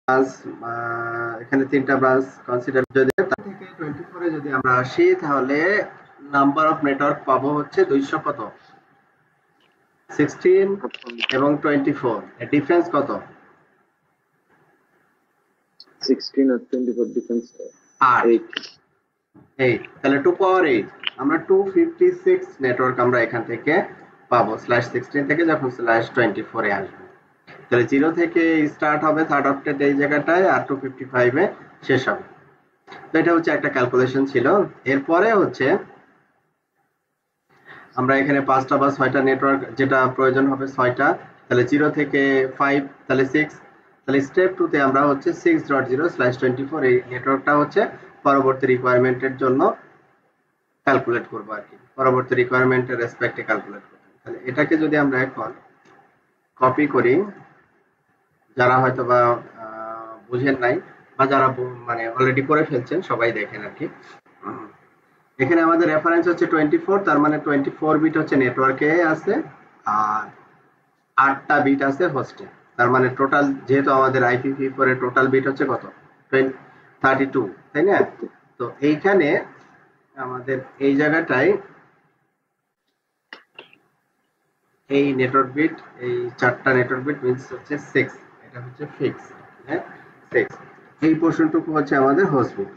Branch, এখানে তিনটা branch consider যদি তার থেকে 24 এ যদি আমরা আসি তাহলে নাম্বার অফ নেটওয়ার্ক পাবো হচ্ছে 200 কত 16 এবং 24 এর ডিফারেন্স কত 16 আর 24 ডিফারেন্স 8 তাহলে 2 পাওয়ার 8 আমরা 256 নেটওয়ার্ক আমরা এখান থেকে পাবো /16 থেকে যখন /24 এ আসবে। তাহলে 0 থেকে স্টার্ট হবে থার্ড অক্টেট এই জায়গাটায় আর 255 এ শেষ হবে। তো এটা হচ্ছে একটা ক্যালকুলেশন ছিল। এরপরে হচ্ছে আমরা এখানে 5টা বা 6টা নেটওয়ার্ক যেটা প্রয়োজন হবে 6টা, তাহলে 0 থেকে 5 তাহলে 6, তাহলে স্টেপ 2 তে আমরা হচ্ছে 6.0/24 এই নেটওয়ার্কটা হচ্ছে পরবর্তী রিকোয়ারমেন্টের জন্য ক্যালকুলেট করব আর কি, পরবর্তী রিকোয়ারমেন্টের রেসপেক্টে ক্যালকুলেট করব। তাহলে এটাকে যদি আমরা এখন কপি করি, যারা হয়তো বা বুঝেন নাই বা যারা মানে অলরেডি করে ফেলছেন সবাই দেখেন আর কি। এখানে আমাদের রেফারেন্স হচ্ছে 24, তার মানে 24 বিট হচ্ছে নেটওয়ার্কে আছে আর 8টা বিট আছে হোস্টে। তার মানে টোটাল যেহেতু আমাদের IPv4 এর টোটাল বিট হচ্ছে কত 32, তাই না? তো এইখানে আমাদের এই জায়গাটায় এই নেটওয়ার্ক বিট, এই 4টা নেটওয়ার্ক বিট মিন্স হচ্ছে 6, এটা হচ্ছে ফিক্স, হ্যাঁ 6। এই পোর্শনটুকু হচ্ছে আমাদের হোস্ট বিট।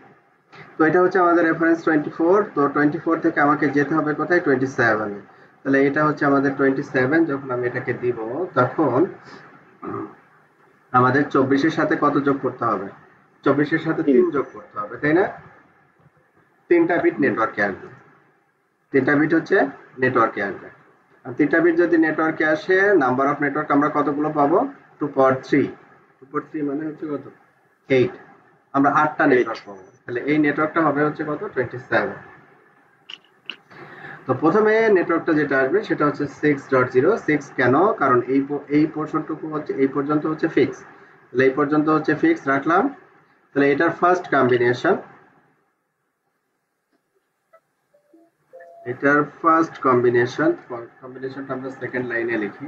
তো এটা হচ্ছে আমাদের রেফারেন্স 24, তো 24 থেকে আমাকে যেতে হবে কোথায় 27 এ। তাহলে এটা হচ্ছে আমাদের 27, যখন আমি এটাকে দিব তখন আমাদের 24 এর সাথে কত যোগ করতে হবে 24 এর সাথে 3 যোগ করতে হবে, তাই না? 3টা বিট নেটওয়ার্কে আসবে, 3টা বিট হচ্ছে নেটওয়ার্কে আসবে। আর 3টা বিট যদি নেটওয়ার্কে আসে নাম্বার অফ নেটওয়ার্ক আমরা কতগুলো পাবো 2 পাওয়ার 3, 2 পাওয়ার 3 মানে হচ্ছে কত 8, আমরা 8টা নেটওয়ার্ক পাবো। তাহলে এই নেটওয়ার্কটা হবে হচ্ছে কত 27। তো প্রথমে নেটওয়ার্কটা যেটা আসবে সেটা হচ্ছে 6.0 কেন, কারণ এই পোর্শনটুকু হচ্ছে এই পর্যন্ত হচ্ছে ফিক্স, তাহলে এই পর্যন্ত হচ্ছে ফিক্স রাখলাম। তাহলে এটার ফার্স্ট কম্বিনেশন, কম্বিনেশনটা আমরা সেকেন্ড লাইনে লিখি,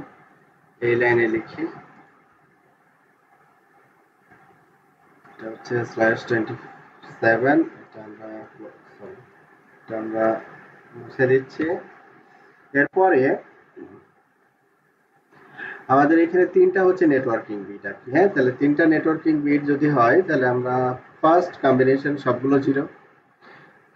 এই লাইনে লিখি, এটা হচ্ছে /27, এটা আমরা মুছে দিচ্ছি। এরপরে আমাদের এখানে 3টা হচ্ছে নেটওয়ার্কিং বিট আর কি, হ্যাঁ। তাহলে 3টা নেটওয়ার্কিং বিট যদি হয় তাহলে আমরা ফার্স্ট কম্বিনেশন সবগুলো 0।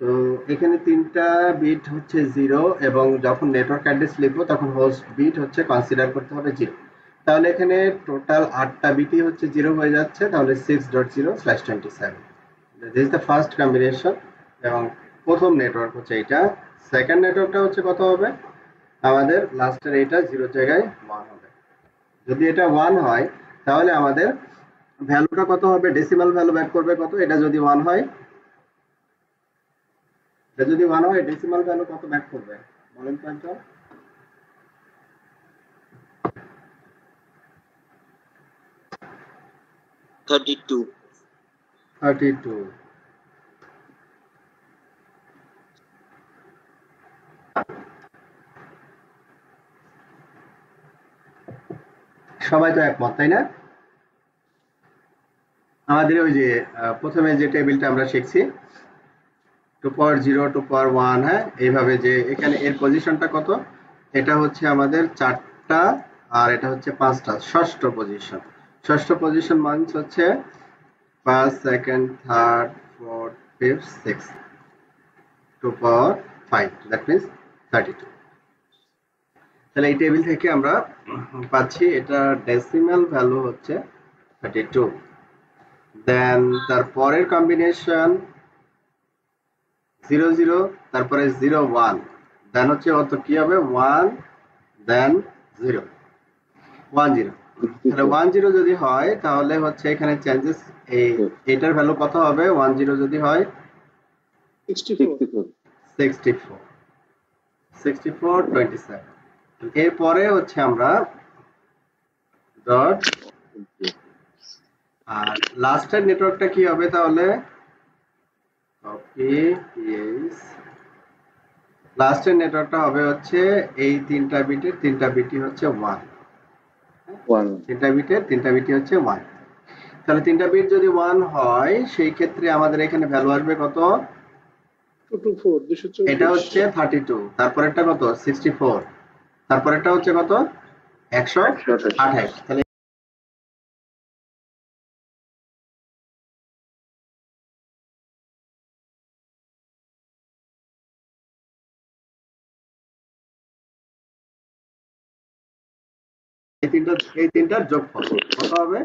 তো এখানে 3টা বিট হচ্ছে 0 এবং যখন নেটওয়ার্ক অ্যাড্রেস লিখবো তখন হোস্ট বিট হচ্ছে কনসিডার করতে হবে 0। তাহলে এখানে টোটাল 8টা বিটই হচ্ছে 0 হয়ে যাচ্ছে, তাহলে 6.0/27, this is the first combination. এবং প্রথম নেটওয়ার্ক হচ্ছে এটা। সেকেন্ড নেটওয়ার্কটা হচ্ছে কত হবে আমাদের লাস্টের এটা 0 জায়গায় 1 হবে। যদি এটা 1 হয় তাহলে আমাদের ভ্যালুটা কত হবে, ডেসিমাল ভ্যালু ব্যাক করবে কত, এটা যদি 1 হয়, এটা যদি 1 হয় ডেসিমাল ভ্যালু কত ব্যাক করবে বলেন তো একটু। 32 32। সবাই তো একমত, তাই না? আমাদের ওই যে প্রথমে যে টেবিলটা আমরা শিখছি 2 পাওয়ার 0, 2 পাওয়ার 1, হ্যাঁ, এইভাবে যে এখানে এর পজিশনটা কত, এটা হচ্ছে আমাদের 4টা আর এটা হচ্ছে 5টা, ষষ্ঠ পজিশন। ষষ্ঠ পজিশন মানস হচ্ছে first, second, third, fourth, fifth, six, 2 power 5, that means 32। তাহলে এই টেবিল থেকে আমরা পাচ্ছি এটা ডেসিমাল ভ্যালু হচ্ছে 32। দেন তার পরের কম্বিনেশন 0 0, তারপরে 0 1, দেন হচ্ছে অত কি হবে 1, দেন 0 1 0। তাহলে 1 0 যদি হয় তাহলে হচ্ছে এখানে চেঞ্জেস, এটার ভ্যালু কত হবে 1 0 যদি হয় 64 27। এরপরে হচ্ছে আমরা ডট, আর লাস্টের নেটওয়ার্কটা কি হবে তাহলে কপি পেস্ট, লাস্টের নেটওয়ার্কটা হবে হচ্ছে এই 3টা বিটের 3টা বিটই হচ্ছে 1, 3টা বিটের 3টা বিটই হচ্ছে 1। তাহলে তিনটা বিট যদি 1 হয় সেই ক্ষেত্রে আমাদের এখানে ভ্যালু আসবে কত? 224 এটা হচ্ছে 32, তারপরেরটা কত? 64, তারপরেরটা হচ্ছে কত? 128। তাহলে এই তিনটার যোগফল কত হবে?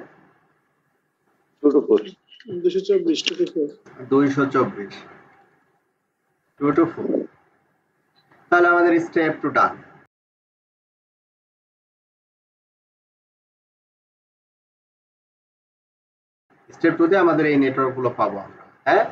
2 to 4. 224 224, 2 to 4। তাহলে আমাদের স্টেপ টু ডান। স্টেপ 2 তে আমাদের এই নেটওয়ার্ক গুলো পাবো আমরা, হ্যাঁ।